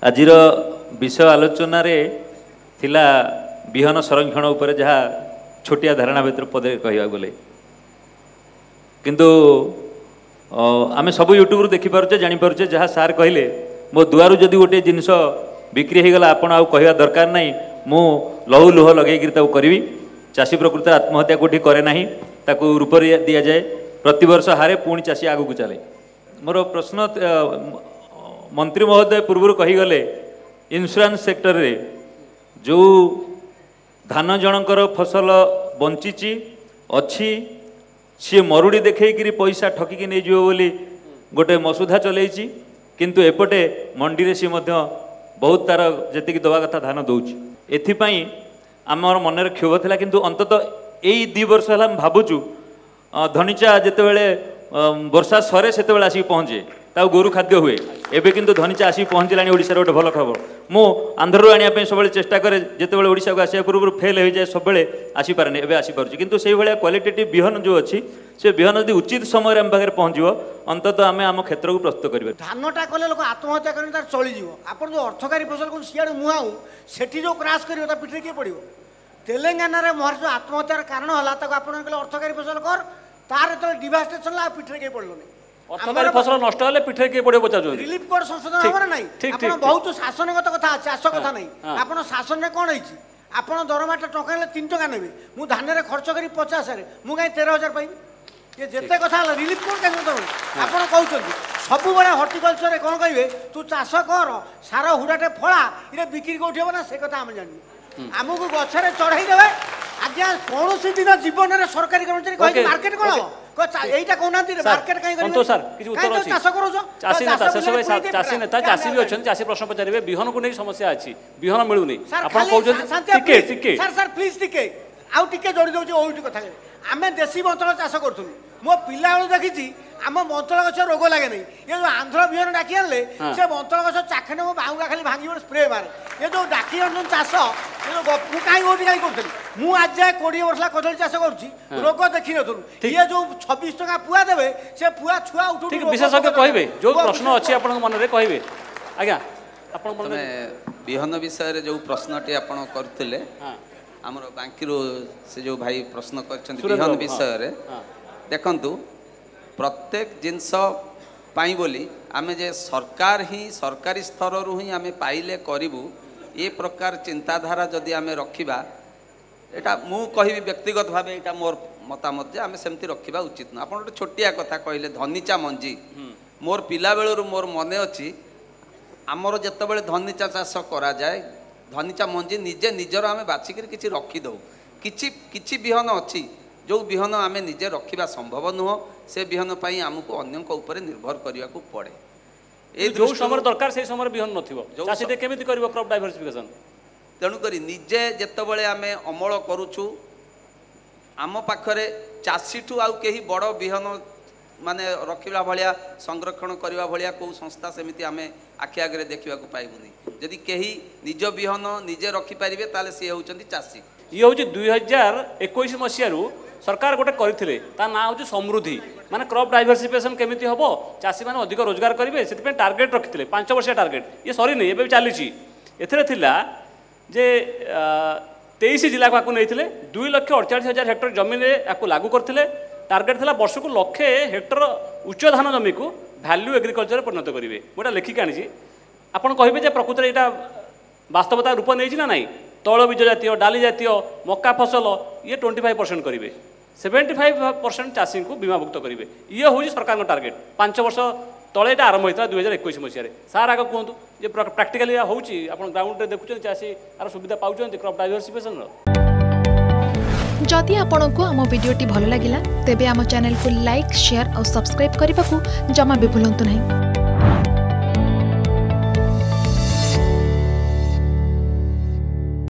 आजिर विषय आलोचन थिला विहन संरक्षण उपर जहाँ छोटिया धारणा भर पदे कह गले किंतु आम सब यूट्यूब देखिपे जापे जहाँ सार कहले मो दुआरू जदि गोटे जिनस बिक्री हो गला आपण कहवा दरकार नहीं मु लहू लुह लगे करी चाषी प्रकृत आत्महत्या कोठी करे नहीं ताकू रूप दि जाए प्रतिवर्ष हारे पुणी चाषी आगू चले मोर प्रश्न मंत्री महोदय पूर्व कहीगले इंश्योरेंस सेक्टर रे जो धान जनकर फसल बंची अच्छी सी मरुड़ी देखी पैसा ठकिकी नहीं जीव बोली गोटे मसुधा चलैछि किंतु एपटे मंडी रे सी मध्य बहुत तार जेतिकी दवा कथा धान दौची एथिपाई आमर मनरे क्षोभ थिला किंतु अंततः यही 2 वर्ष है भावुचु धनीचा जितेबले वर्षा सरे से आसिक पहुँचे ताऊ गोरु खाद्य हुए एबे किंतु धनीचा आसिक पहुँचलानी ओडिशार गोटे भल खबर मु आंध्रु आने सब चेष्टा करे जितेबाला ओडिशा को आसिया पूर्व फेल हो जाए सब आसी पारे एबे आसी पारुछि किंतु से भाया क्वालिटेटिव बिहन जो अच्छी से बिहन यदि उचित समय आम पाखे पहुँचो अंततः आम आम क्षेत्र को प्रस्तुत करेंगे धानटा कले लोक आत्महत्या करें तार चली आप जो अर्थकारी फसल को सियाड़ मुहाऊ सेठी जो क्राश कर पिठे किए पड़ो तेलेंगाना रे मोहर जो आत्महत्यार कारण है आप अर्थकारी फसल कर तार जो डिवास्टेशन पिठे किए पड़ो अर्थकारी फसल नष्ट हेले पिठे किए पड़ो पचार रिलीफ कोड संशोधन हमारा नहीं बहुत शासनगत कथा चाष कथा नहीं आप शासन में कौन होती आप दरमाटा टका 3 टका नेबे मु धान रे खर्च करी 50 रे मु कहीं 13,000 पाइबी ये जिते कथा रिलीफ कोड कहीं आप कहते सब बड़े हर्टिकलचर रे कौन कहे तू चाष कर सार हुड़ाटे फला ये बिक्री कौटी हम ना से कथा आम जानी आमको गछरे चढ़ाई देवे आज्ञा कौन दिन जीवन में सरकारी कर्मचारी कह मार्केट कौन এইটা কোনান্তি মার্কেট কাই করি তো স্যার কিছু উত্তর আছে চাষ করছো চাষী নেতা চাষী নেতা চাষী भी অছন চাষী প্রশ্ন পচারিবে বিহন को नहीं समस्या अछि বিহন मिलुनी आपण कहउछन टिके टिके सर सर प्लीज टिके आउ टिके जोड़ी दउछ ओइटी कथा आमे देसी बंतल चाष करथुन मो पिला बेलू देखिछि आम बंतल गछ रोग लगे नहीं ये जो आंध्र बिहन डाकी आनले से बंतल गछ चाखने मो बाउगा खाली भांगी स्प्रे मारे ये जो डाकी आनन चाष ये जो मु काई ओटी काई करथुन मु आज जाए 20 वर्ष कदली चाष करूछि रोग देखि नथुन ये जो 26 टका पुआ देबे से पुआ छुआ उठु ठीक विशेषज्ञ कहबे जो प्रश्न अछि आपन मन रे कहबे आज्ञा आपन मन बिहन विषय रे जो प्रश्नटी आपन करथिले हमर बांकीरो से जो भाई प्रश्न करछन बिहन विषय रे देखंतु प्रत्येक जिनस पाई बोली आमे जे सरकार ही सरकारी स्तर रु ही आमे पाइले करिवु ए प्रकार चिंताधारा जदि आमे रखिबा एटा मु कहिबी व्यक्तिगत भाबे एटा मोर मतामत जे आमे सेमति रखिबा उचित न आपण छोटिया कथा कहले धनीचा मंजी मोर पिला बेलरु मोर मने अछि आमर जेतेबेले धनीचा चाष करा जाए धनीचा मंजी निजे निजर आमे बाछिकरी किछि रखि दउ किछि बिहन अछि जो बिहन आमे निजे रखिबा संभव नुह से बिहन पई हमको अन्यक ऊपर निर्भर करिया को पड़े ए जो समय दरकार से समय बिहन नथिबो चासी दे केमिति करबो क्रॉप डाइवर्सिफिकेशन तेणु करी निजे जेतेबेले आमे अमल करूछु आम पाखरे चाषीठू आउ केही बड़ बिहन माने रखिला भलिया संरक्षण करिवा भलिया को संस्था सेमिति आमे आखि आगरे देखिबा को पाइबुनी यदि केही निज बिहन निजे रखि परिबे ताले से होउचंती चाषी ये हूँ 2021 मसीह सरकार गोटे करते ना हूँ समृद्धि माने क्रॉप डाइवर्सिफिकेशन केमिति हम चाषी मैंने अधिक रोजगार करेंगे से टार्गेट रखी 5 वर्षिया टार्गेट ये सरी नहीं एवं चली जे 23 जिला को नहीं 2,48,000 हेक्टर जमीन या लागू करते टार्गेट था वर्ष को 1,00,000 हेक्टर उच्च धान जमी को वैल्यू एग्रिकल्चर परिणत करेंगे गोटा लिखिक आनी आपड़ कहे प्रकृत यहाँ वास्तवता रूप नहीं ना नहीं तैलबीज जातीय डाली जातीय मक्का फसल ये 25% करेंगे 75% चाषी को बीमाभुक्त करेंगे ये हूँ सरकार टार्गेट 5 वर्ष तले यहाँ आरंभ होता 2021 मसीह सार आगे कहतु जे प्राक्टिकाली हूँ ग्राउंड में देखुं चाषी यार सुविधा पाँच क्रॉप डाइवर्सिफिकेशन जदि आपण को आम भिडी भल लगा तेब आम चैनल को लाइक शेयर और सब्सक्राइब करने को जमा भी भूलु नहीं।